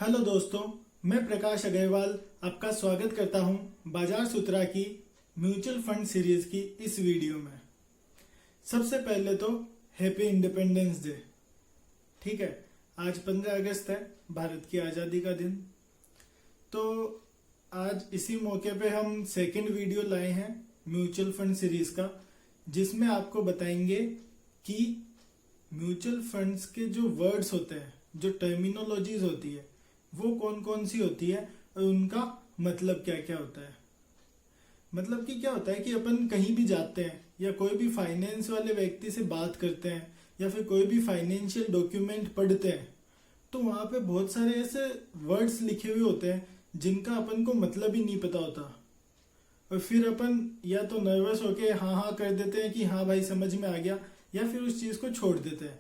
Hello दोस्तों, मैं प्रकाश अग्रवाल आपका स्वागत करता हूं बाजार सूत्रा की म्यूचुअल फंड सीरीज की इस वीडियो में। सबसे पहले तो हैप्पी इंडिपेंडेंस डे। ठीक है, आज 15 अगस्त है, भारत की आज़ादी का दिन। तो आज इसी मौके पे हम सेकंड वीडियो लाए हैं म्यूचुअल फंड सीरीज का, जिसमें आपको बताएंगे कि म्यूचुअल फंड्स के जो वर्ड्स होते हैं, जो टर्मिनोलॉजीज होती है, वो कौन कौन सी होती है और उनका मतलब क्या क्या होता है। मतलब कि क्या होता है कि अपन कहीं भी जाते हैं या कोई भी फाइनेंस वाले व्यक्ति से बात करते हैं या फिर कोई भी फाइनेंशियल डॉक्यूमेंट पढ़ते हैं, तो वहाँ पे बहुत सारे ऐसे वर्ड्स लिखे हुए होते हैं जिनका अपन को मतलब ही नहीं पता होता, और फिर अपन या तो नर्वस होके हाँ हाँ कर देते हैं कि हाँ भाई समझ में आ गया, या फिर उस चीज़ को छोड़ देते हैं,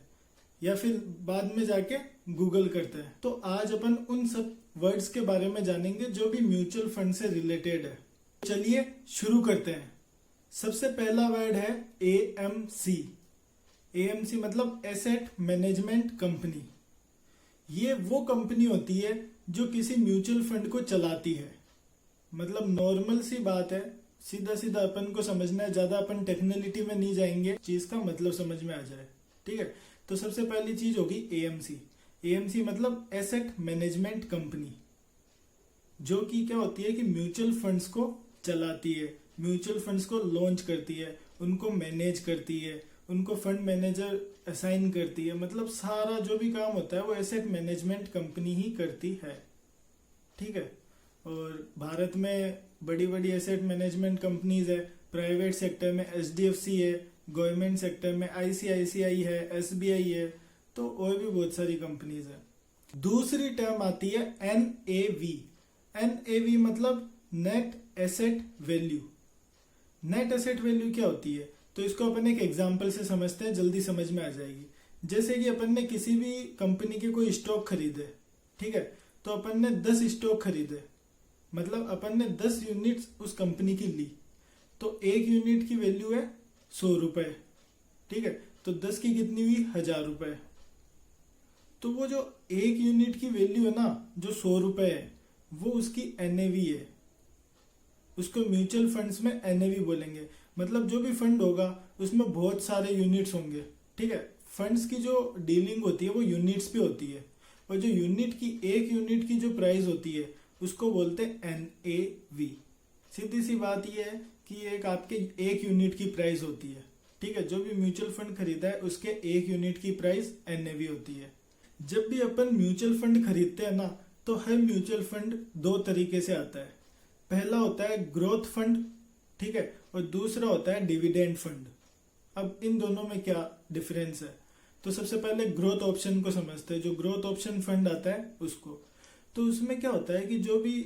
या फिर बाद में जाके गूगल करते हैं। तो आज अपन उन सब वर्ड्स के बारे में जानेंगे जो भी म्यूचुअल फंड से रिलेटेड है। चलिए शुरू करते हैं। सबसे पहला वर्ड है एएमसी। एएमसी मतलब एसेट मैनेजमेंट कंपनी। ये वो कंपनी होती है जो किसी म्यूचुअल फंड को चलाती है। मतलब नॉर्मल सी बात है, सीधा सीधा अपन को समझना है, ज्यादा अपन टेक्निकलिटी में नहीं जाएंगे, चीज का मतलब समझ में आ जाए। ठीक है, तो सबसे पहली चीज होगी एएमसी। एएमसी मतलब एसेट मैनेजमेंट कंपनी, जो कि क्या होती है कि म्यूचुअल फंड्स को चलाती है, म्यूचुअल फंड्स को लॉन्च करती है, उनको मैनेज करती है, उनको फंड मैनेजर असाइन करती है। मतलब सारा जो भी काम होता है वो एसेट मैनेजमेंट कंपनी ही करती है। ठीक है, और भारत में बड़ी बड़ी एसेट मैनेजमेंट कंपनीज है। प्राइवेट सेक्टर में एचडीएफसी है, गवर्नमेंट सेक्टर में आईसीआईसीआई है, एसबीआई है, तो और भी बहुत सारी कंपनीज है। दूसरी टर्म आती है एनएवी। एनएवी मतलब net asset value. Net asset value क्या होती है, तो इसको अपन एक एग्जांपल से समझते हैं, जल्दी समझ में आ जाएगी। जैसे कि अपन ने किसी भी कंपनी के कोई स्टॉक खरीदे, ठीक है, तो अपन ने 10 स्टॉक खरीदे, मतलब अपन ने 10 यूनिट्स उस कंपनी की ली, तो एक यूनिट की वैल्यू है 100 रुपए। ठीक है, तो 10 की कितनी हुई, 1000 रुपए। तो वो जो एक यूनिट की वैल्यू है ना, जो 100 रुपए है, वो उसकी एनएवी है। उसको म्यूचुअल फंड्स में एनएवी बोलेंगे। मतलब जो भी फंड होगा उसमें बहुत सारे यूनिट्स होंगे। ठीक है, फंड्स की जो डीलिंग होती है वो यूनिट्स पे होती है, और जो यूनिट की एक यूनिट की जो प्राइस होती है उसको बोलते हैं एनएवी। सीधी सी बात यह है कि एक आपके एक यूनिट की प्राइस होती है। ठीक है, जो भी म्यूचुअल फंड खरीदा है उसके एक यूनिट की प्राइस एनएवी होती है। जब भी अपन म्यूचुअल फंड खरीदते हैं ना, तो हर म्यूचुअल फंड दो तरीके से आता है। पहला होता है ग्रोथ फंड, ठीक है, और दूसरा होता है डिविडेंड फंड। अब इन दोनों में क्या डिफरेंस है, तो सबसे पहले ग्रोथ ऑप्शन को समझते हैं। जो ग्रोथ ऑप्शन फंड आता है उसको, तो उसमें क्या होता है कि जो भी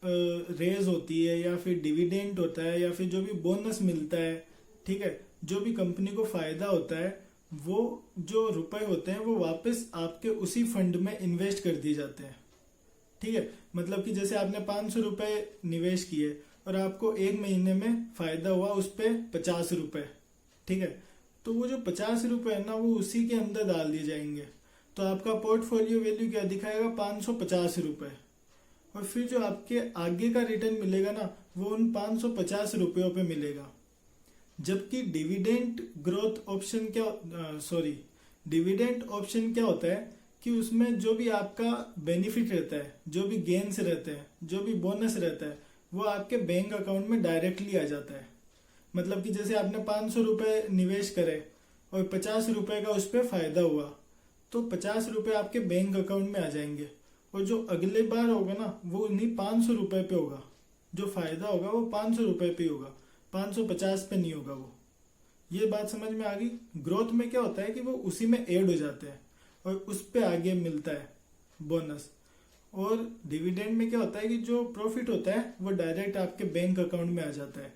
रेज होती है या फिर डिविडेंड होता है या फिर जो भी बोनस मिलता है, ठीक है, जो भी कंपनी को फायदा होता है, वो जो रुपए होते हैं वो वापस आपके उसी फंड में इन्वेस्ट कर दिए जाते हैं। ठीक है, मतलब कि जैसे आपने 500 रुपए निवेश किए और आपको एक महीने में फायदा हुआ उस पर 50 रुपए। ठीक है, तो वो जो 50 रुपए है ना, वो उसी के अंदर डाल दिए जाएंगे। तो आपका पोर्टफोलियो वैल्यू क्या दिखाएगा, 550 रुपए। और फिर जो आपके आगे का रिटर्न मिलेगा ना, वो उन 550 रुपयों पे मिलेगा। जबकि dividend growth option dividend option क्या होता है कि उसमें जो भी आपका बेनिफिट रहता है, जो भी गेन्स रहते हैं, जो भी बोनस रहता है, वो आपके बैंक अकाउंट में डायरेक्टली आ जाता है। मतलब कि जैसे आपने 500 रुपए निवेश करे और 50 रुपए का उस पर फायदा हुआ, तो 50 रुपए आपके बैंक अकाउंट में आ जाएंगे, और जो अगले बार होगा ना, वो उन्हीं 500 रुपए पे होगा। जो फायदा होगा वो 500 रुपए पे होगा, 550 पे नहीं होगा वो। ये बात समझ में आ गई। ग्रोथ में क्या होता है कि वो उसी में ऐड हो जाते हैं और उस पे आगे मिलता है बोनस। और डिविडेंड में क्या होता है कि जो प्रॉफिट होता है वो डायरेक्ट आपके बैंक अकाउंट में आ जाता है।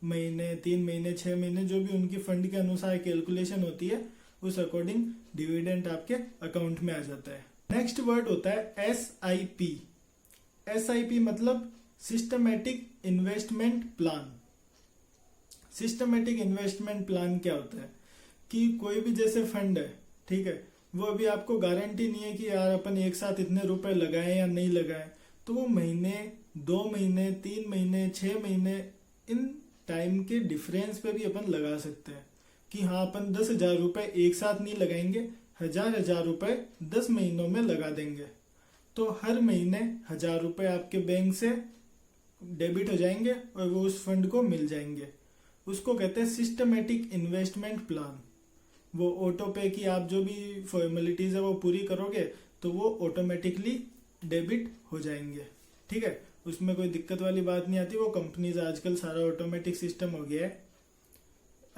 महीने, 3 महीने, 6 महीने, जो भी उनकी फंड के अनुसार कैलकुलेशन होती है, उस अकॉर्डिंग डिविडेंड आपके अकाउंट में आ जाता है। नेक्स्ट वर्ड होता है एसआईपी। एसआईपी मतलब systematic investment plan. Systematic investment plan क्या होता है कि कोई भी जैसे फंड है, ठीक है, वो अभी आपको गारंटी नहीं है कि यार अपन एक साथ इतने रुपए लगाएं या नहीं लगाएं। तो वो महीने, 2 महीने, 3 महीने, 6 महीने, इन टाइम के डिफरेंस पे भी अपन लगा सकते हैं कि हाँ अपन 10,000 रुपए एक साथ नहीं लगाएंगे, हजार रुपए 10 महीनों में लगा देंगे। तो हर महीने 1,000 रुपए आपके बैंक से डेबिट हो जाएंगे और वो उस फंड को मिल जाएंगे। उसको कहते हैं सिस्टमेटिक इन्वेस्टमेंट प्लान। वो ऑटो पे की आप जो भी फॉर्मेलिटीज है वो पूरी करोगे तो वो ऑटोमेटिकली डेबिट हो जाएंगे। ठीक है, उसमें कोई दिक्कत वाली बात नहीं आती। वो कंपनीज आजकल सारा ऑटोमेटिक सिस्टम हो गया है।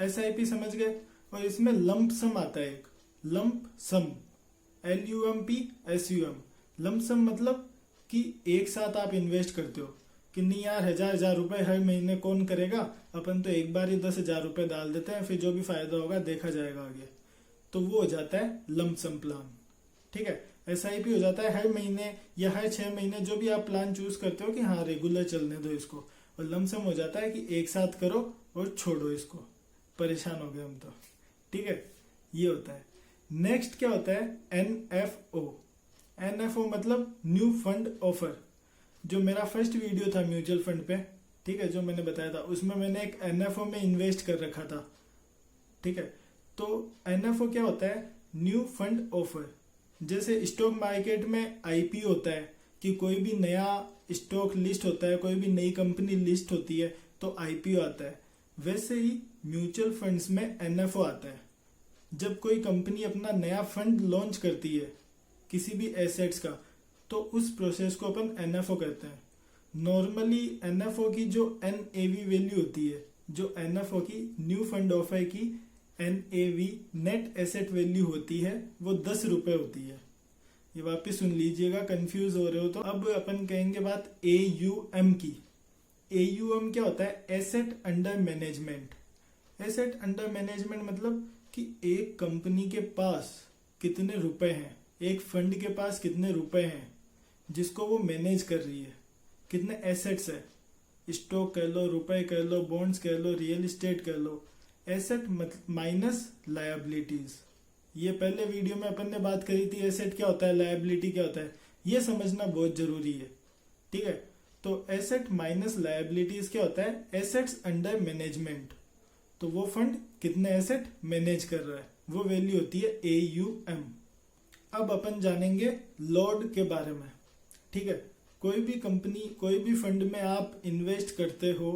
SIP समझ गए। और इसमें लंप सम आता है एक, लंप सम, LUMP SUM। लंप सम मतलब कि एक साथ आप इन्वेस्ट करते हो कि नहीं यार 1,000 रुपए हर महीने कौन करेगा, अपन तो एक बार ही 10,000 रुपए डाल देते हैं, फिर जो भी फायदा होगा देखा जाएगा आगे। तो वो हो जाता है लंप सम प्लान। ठीक है, SIP हो जाता है हर महीने या हर 6 महीने, जो भी आप प्लान चूज करते हो कि हाँ रेगुलर चलने दो इसको। और लंप सम हो जाता है कि एक साथ करो और छोड़ो इसको, परेशान हो गए हम तो। ठीक है, ये होता है। नेक्स्ट क्या होता है, NFO। NFO मतलब न्यू फंड ऑफर। जो मेरा फर्स्ट वीडियो था म्यूचुअल फंड पे, ठीक है, जो मैंने बताया था, उसमें मैंने एक NFO में इन्वेस्ट कर रखा था। ठीक है, तो NFO क्या होता है, न्यू फंड ऑफर। जैसे स्टॉक मार्केट में IPO होता है कि कोई भी नया स्टॉक लिस्ट होता है, कोई भी नई कंपनी लिस्ट होती है तो IPO आता है। वैसे ही म्यूचुअल फंड्स में NFO आता है। जब कोई कंपनी अपना नया फंड लॉन्च करती है किसी भी एसेट्स का, तो उस प्रोसेस को अपन NFO कहते हैं। नॉर्मली NFO की जो NAV वैल्यू होती है, जो NFO की न्यू फंड ऑफर की NAV नेट एसेट वैल्यू होती है, वो 10 रुपए होती है। ये वापस सुन लीजिएगा, कंफ्यूज हो रहे हो तो। अब अपन कहेंगे बात AUM की। AUM क्या होता है, asset under management. Asset under management मतलब कि एक कंपनी के पास कितने रुपए हैं, एक फंड के पास कितने रुपए हैं जिसको वो मैनेज कर रही है, कितने एसेट्स है, स्टॉक कह लो, रुपए कह लो, बॉन्ड्स कह लो, रियल एस्टेट कह लो। Asset minus liabilities. ये पहले वीडियो में अपन ने बात करी थी, एसेट क्या होता है, लायबिलिटी क्या होता है, ये समझना बहुत जरूरी है। ठीक है, तो एसेट माइनस लायबिलिटीज क्या होता है, एसेट्स अंडर मैनेजमेंट। तो वो फंड कितने एसेट मैनेज कर रहा है, वो वैल्यू होती है AUM। अब अपन जानेंगे लोड के बारे में। ठीक है, कोई भी कंपनी, कोई भी फंड में आप इन्वेस्ट करते हो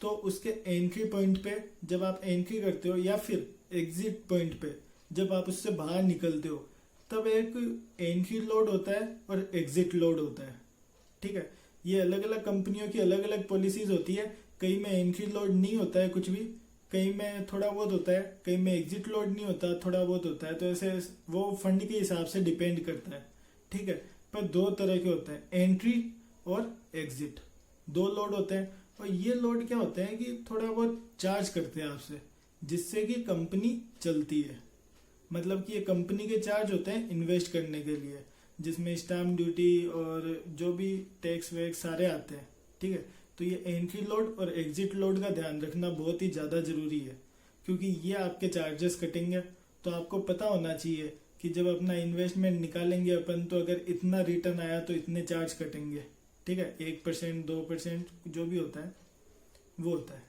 तो उसके एंट्री पॉइंट पे जब आप एंट्री करते हो या फिर एग्जिट पॉइंट पे जब आप उससे बाहर निकलते हो, तब एक एंट्री लोड होता है और एग्जिट लोड होता है। ठीक है, ये अलग अलग कंपनियों की अलग अलग पॉलिसीज होती है। कई में एंट्री लोड नहीं होता है कुछ भी, कई में थोड़ा बहुत होता है, कई में एग्जिट लोड नहीं होता, थोड़ा बहुत होता है। तो ऐसे वो फंड के हिसाब से डिपेंड करता है। ठीक है, पर 2 तरह के होते हैं, एंट्री और एग्जिट, 2 लोड होते हैं। और ये लोड क्या होते हैं कि थोड़ा बहुत चार्ज करते हैं आपसे, जिससे कि कंपनी चलती है। मतलब कि ये कंपनी के चार्ज होते हैं इन्वेस्ट करने के लिए, जिसमें स्टैम्प ड्यूटी और जो भी टैक्स वैक्स सारे आते हैं। ठीक है, तो ये एंट्री लोड और एग्जिट लोड का ध्यान रखना बहुत ही ज़्यादा ज़रूरी है, क्योंकि ये आपके चार्जेस कटेंगे। तो आपको पता होना चाहिए कि जब अपना इन्वेस्टमेंट निकालेंगे अपन, तो अगर इतना रिटर्न आया तो इतने चार्ज कटेंगे। ठीक है, 1%, 2% जो भी होता है वो होता है।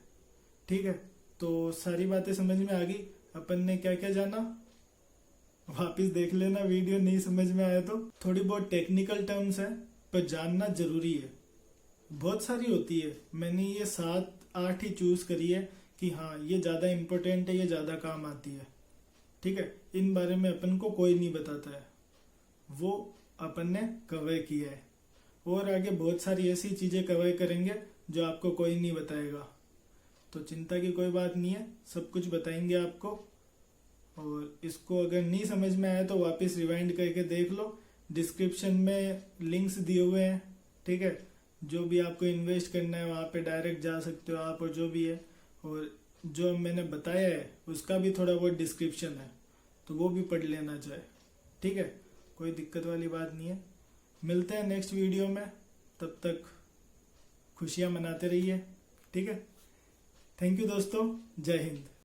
ठीक है, तो सारी बातें समझ में आ गई। अपन ने क्या क्या जाना, वापिस देख लेना वीडियो, नहीं समझ में आया तो। थोड़ी बहुत टेक्निकल टर्म्स है पर जानना जरूरी है, बहुत सारी होती है। मैंने ये 7-8 ही चूज करी है कि हाँ ये ज्यादा इंपॉर्टेंट है, ये ज्यादा काम आती है। ठीक है, इन बारे में अपन को कोई नहीं बताता है, वो अपन ने कवर किया है। और आगे बहुत सारी ऐसी चीजें कवर करेंगे जो आपको कोई नहीं बताएगा। तो चिंता की कोई बात नहीं है, सब कुछ बताएंगे आपको। और इसको अगर नहीं समझ में आया तो वापस रिवाइंड करके देख लो, डिस्क्रिप्शन में लिंक्स दिए हुए हैं। ठीक है, जो भी आपको इन्वेस्ट करना है वहाँ पे डायरेक्ट जा सकते हो आप, और जो भी है। और जो मैंने बताया है उसका भी थोड़ा बहुत डिस्क्रिप्शन है, तो वो भी पढ़ लेना चाहे। ठीक है, कोई दिक्कत वाली बात नहीं है। मिलते हैं नेक्स्ट वीडियो में, तब तक खुशियाँ मनाते रहिए। ठीक है, थैंक यू दोस्तों, जय हिंद।